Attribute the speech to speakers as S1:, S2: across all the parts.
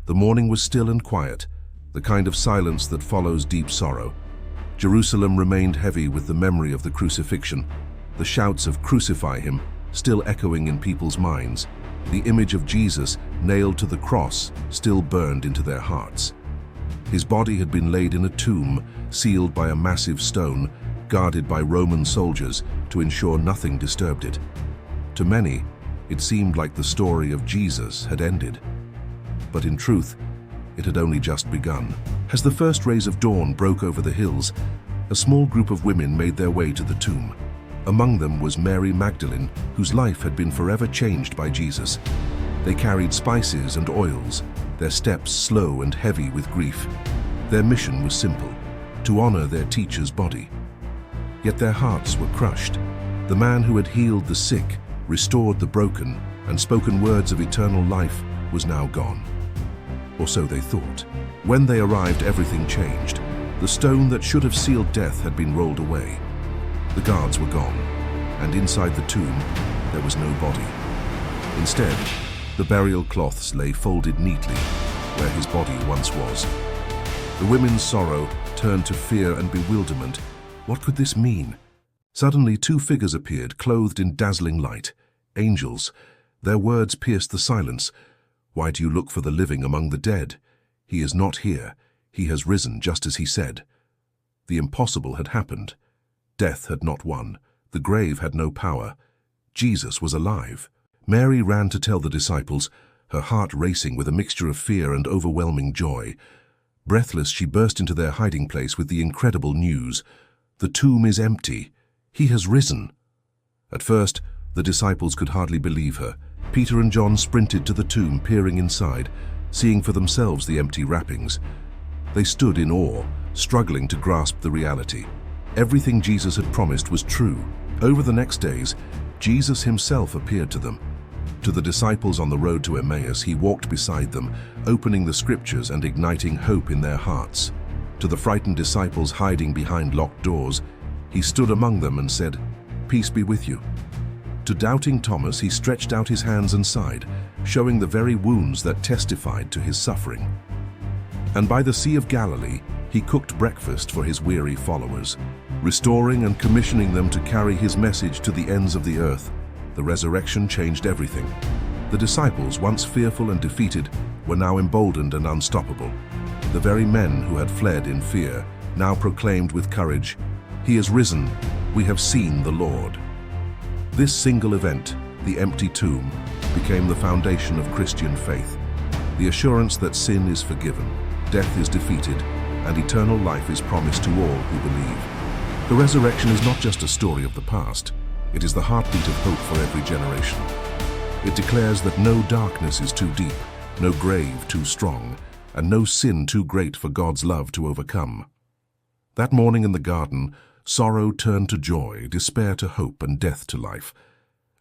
S1: The morning was still and quiet, the kind of silence that follows deep sorrow. Jerusalem remained heavy with the memory of the crucifixion, the shouts of "Crucify him" still echoing in people's minds, the image of Jesus nailed to the cross still burned into their hearts. His body had been laid in a tomb, sealed by a massive stone, guarded by Roman soldiers to ensure nothing disturbed it. To many, it seemed like the story of Jesus had ended. But in truth, it had only just begun. As the first rays of dawn broke over the hills, a small group of women made their way to the tomb. Among them was Mary Magdalene, whose life had been forever changed by Jesus. They carried spices and oils, their steps slow and heavy with grief. Their mission was simple: to honor their teacher's body. Yet their hearts were crushed. The man who had healed the sick, restored the broken, and spoken words of eternal life was now gone. Or so they thought. When they arrived, everything changed. The stone that should have sealed death had been rolled away. The guards were gone, and inside the tomb, there was no body. Instead, the burial cloths lay folded neatly where his body once was. The women's sorrow turned to fear and bewilderment. What could this mean? Suddenly, two figures appeared, clothed in dazzling light. Angels. Their words pierced the silence. "Why do you look for the living among the dead? He is not here. He has risen, just as he said." The impossible had happened. Death had not won. The grave had no power. Jesus was alive. Mary ran to tell the disciples, her heart racing with a mixture of fear and overwhelming joy. Breathless, she burst into their hiding place with the incredible news: "The tomb is empty. He has risen." At first, the disciples could hardly believe her. Peter and John sprinted to the tomb, peering inside, seeing for themselves the empty wrappings. They stood in awe, struggling to grasp the reality. Everything Jesus had promised was true. Over the next days, Jesus himself appeared to them. To the disciples on the road to Emmaus, he walked beside them, opening the scriptures and igniting hope in their hearts. To the frightened disciples hiding behind locked doors, he stood among them and said, "Peace be with you." To doubting Thomas, he stretched out his hands and sighed, showing the very wounds that testified to his suffering. And by the Sea of Galilee, he cooked breakfast for his weary followers, restoring and commissioning them to carry his message to the ends of the earth. The resurrection changed everything. The disciples, once fearful and defeated, were now emboldened and unstoppable. The very men who had fled in fear now proclaimed with courage, "He is risen. We have seen the Lord." This single event, the empty tomb, became the foundation of Christian faith, the assurance that sin is forgiven, death is defeated, and eternal life is promised to all who believe. The resurrection is not just a story of the past, it is the heartbeat of hope for every generation. It declares that no darkness is too deep, no grave too strong, and no sin too great for God's love to overcome. That morning in the garden, sorrow turned to joy, despair to hope, and death to life.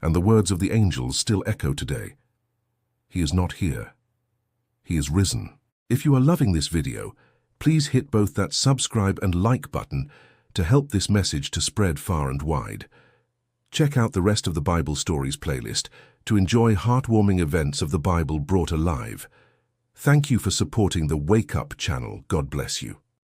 S1: And the words of the angels still echo today. He is not here. He is risen. If you are loving this video, please hit both that subscribe and like button to help this message to spread far and wide. Check out the rest of the Bible Stories playlist to enjoy heartwarming events of the Bible brought alive. Thank you for supporting the Wake Up channel. God bless you.